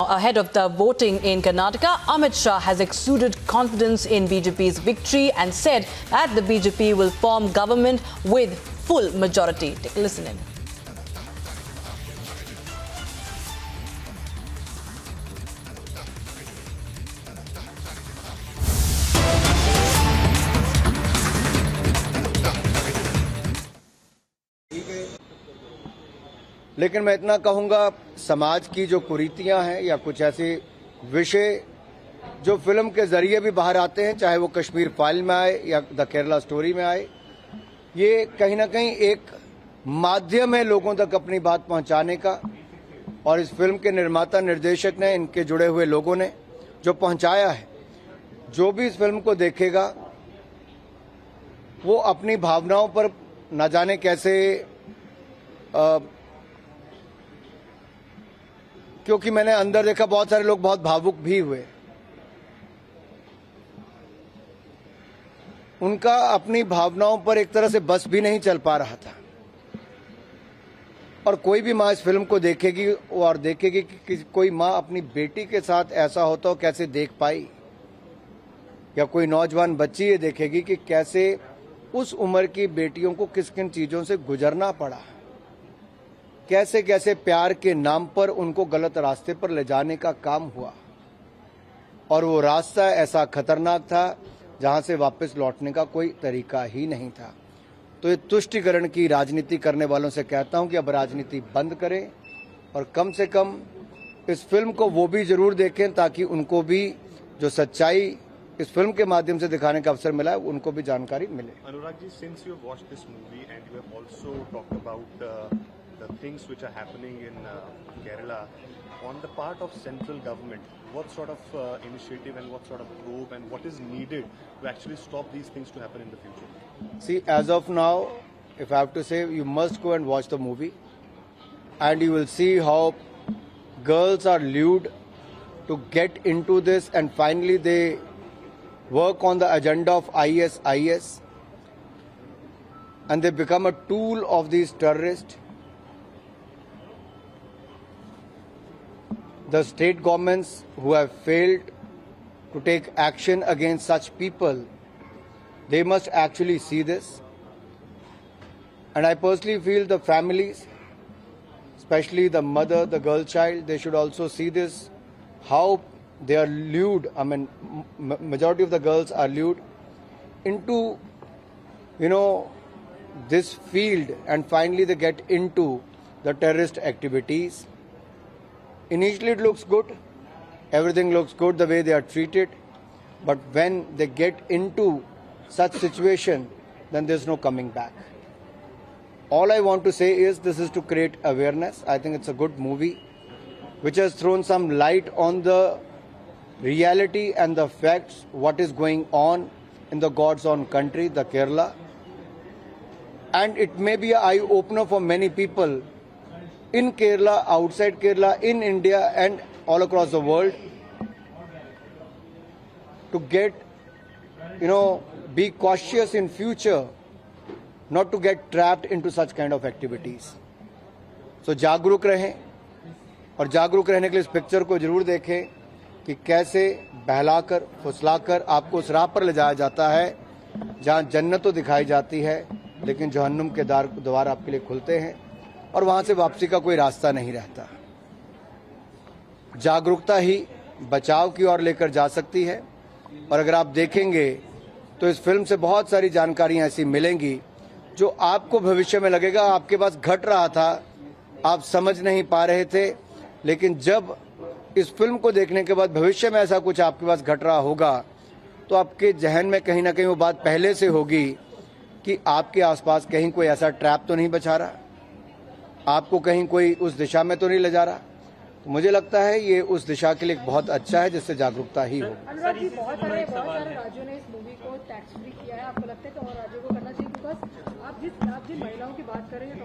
ahead of the voting in Karnataka, Amit Shah has exuded confidence in BJP's victory and said that the BJP will form government with full majority. Take a listen in. लेकिन मैं इतना कहूंगा, समाज की जो कुरीतियां हैं या कुछ ऐसे विषय जो फिल्म के जरिए भी बाहर आते हैं, चाहे वो कश्मीर फाइल में आए या द केरला स्टोरी में आए, ये कहीं ना कहीं एक माध्यम है लोगों तक अपनी बात पहुंचाने का। और इस फिल्म के निर्माता निर्देशक ने, इनके जुड़े हुए लोगों ने जो पहुंचाया है, जो भी इस फिल्म को देखेगा वो अपनी भावनाओं पर न जाने कैसे क्योंकि मैंने अंदर देखा बहुत सारे लोग बहुत भावुक भी हुए। उनका अपनी भावनाओं पर एक तरह से बस भी नहीं चल पा रहा था। और कोई भी माँ इस फिल्म को देखेगी और देखेगी कि कोई माँ अपनी बेटी के साथ ऐसा होता हो कैसे देख पाई, या कोई नौजवान बच्ची ये देखेगी कि कैसे उस उम्र की बेटियों को किस किन चीजों से गुजरना पड़ा, कैसे कैसे प्यार के नाम पर उनको गलत रास्ते पर ले जाने का काम हुआ। और वो रास्ता ऐसा खतरनाक था जहां से वापस लौटने का कोई तरीका ही नहीं था। तो ये तुष्टीकरण की राजनीति करने वालों से कहता हूं कि अब राजनीति बंद करें और कम से कम इस फिल्म को वो भी जरूर देखें ताकि उनको भी जो सच्चाई इस फिल्म के माध्यम से दिखाने का अवसर मिला है उनको भी जानकारी मिले। Anurag ji, since you have watched this movie and you have also talked about the things which are happening in Kerala, on the part of central government, what sort of initiative and what sort of probe and what is needed to actually stop these things to happen in the future? See, as of now, if I have to say, you must go and watch the movie and you will see how girls are lured to get into this and finally they work on the agenda of IS and they become a tool of these terrorists. The state governments who have failed to take action against such people, they must actually see this. And I personally feel the families, especially the mother, the girl child, they should also see this, how they are lured. I mean, majority of the girls are lured into, this field, and finally they get into the terrorist activities. Initially it looks good, everything looks good the way they are treated, but when they get into such situation, then there's no coming back. All I want to say is this is to create awareness. I think it's a good movie which has thrown some light on the reality and the facts, what is going on in the God's own country, the Kerala. And it may be an eye-opener for many people in Kerala, outside Kerala, in India and all across the world to get, be cautious in future, not to get trapped into such kind of activities. So जागरूक रहें और जागरूक रहने के लिए इस picture को जरूर देखें कि कैसे बहलाकर फुसलाकर आपको उस राह पर ले जाया जाता है जहां जन्नत तो दिखाई जाती है लेकिन जहन्नुम के द्वार आपके लिए खुलते हैं और वहां से वापसी का कोई रास्ता नहीं रहता। जागरूकता ही बचाव की ओर लेकर जा सकती है। और अगर आप देखेंगे तो इस फिल्म से बहुत सारी जानकारियां ऐसी मिलेंगी जो आपको भविष्य में लगेगा आपके पास घट रहा था, आप समझ नहीं पा रहे थे, लेकिन जब इस फिल्म को देखने के बाद भविष्य में ऐसा कुछ आपके पास घट रहा होगा तो आपके जहन में कहीं ना कहीं वो बात पहले से होगी कि आपके आसपास कहीं कोई ऐसा ट्रैप तो नहीं बचा रहा, आपको कहीं कोई उस दिशा में तो नहीं ले जा रहा। तो मुझे लगता है ये उस दिशा के लिए बहुत अच्छा है जिससे जागरूकता ही हो। अनुराग जी, बहुत सारे राज्यों ने इस मूवी को टैक्स फ्री किया है, आपको लगता है कि और राज्यों को करना चाहिए? बिकॉज आप जिन महिलाओं की बात कर रहे हैं,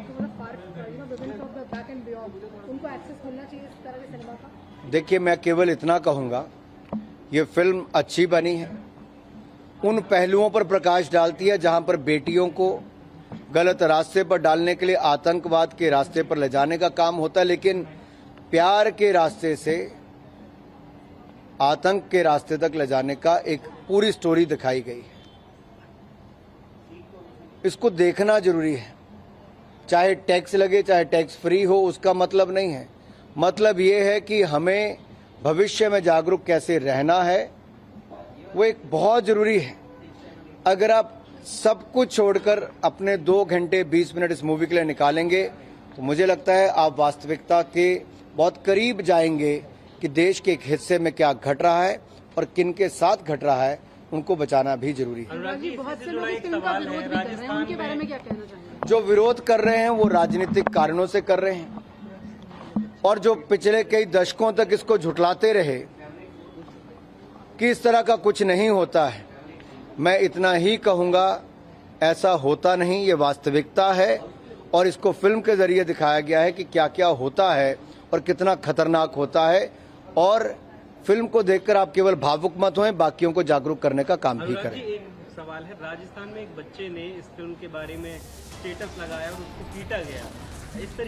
उनको एक्सेस मिलना चाहिए इस तरह के सिनेमा का। देखिए, मैं केवल इतना कहूंगा, ये फिल्म अच्छी बनी है, उन पहलुओं पर प्रकाश डालती है जहां पर बेटियों को गलत रास्ते पर डालने के लिए आतंकवाद के रास्ते पर ले जाने का काम होता है, लेकिन प्यार के रास्ते से आतंक के रास्ते तक ले जाने का एक पूरी स्टोरी दिखाई गई है। इसको देखना जरूरी है। चाहे टैक्स लगे चाहे टैक्स फ्री हो, उसका मतलब नहीं है। मतलब ये है कि हमें भविष्य में जागरूक कैसे रहना है, वो एक बहुत जरूरी है। अगर आप सब कुछ छोड़कर अपने 2 घंटे 20 मिनट इस मूवी के लिए निकालेंगे तो मुझे लगता है आप वास्तविकता के बहुत करीब जाएंगे कि देश के एक हिस्से में क्या घट रहा है और किन के साथ घट रहा है, उनको बचाना भी जरूरी है। अनुराग जी, बहुत से लोग इस फिल्म का विरोध भी कर रहे हैं, उनके बारे में क्या कहना चाहेंगे? जो विरोध कर रहे हैं वो राजनीतिक कारणों से कर रहे हैं, और जो पिछले कई दशकों तक इसको झुठलाते रहे कि इस तरह का कुछ नहीं होता है, मैं इतना ही कहूंगा, ऐसा होता नहीं, ये वास्तविकता है। और इसको फिल्म के जरिए दिखाया गया है कि क्या क्या होता है और कितना खतरनाक होता है। और फिल्म को देखकर आप केवल भावुक मत होएं, बाकियों को जागरूक करने का काम भी करें। एक सवाल है, राजस्थान में एक बच्चे ने इस फिल्म के बारे में स्टेटस लगाया और उसको पीटा गया। इस तरीके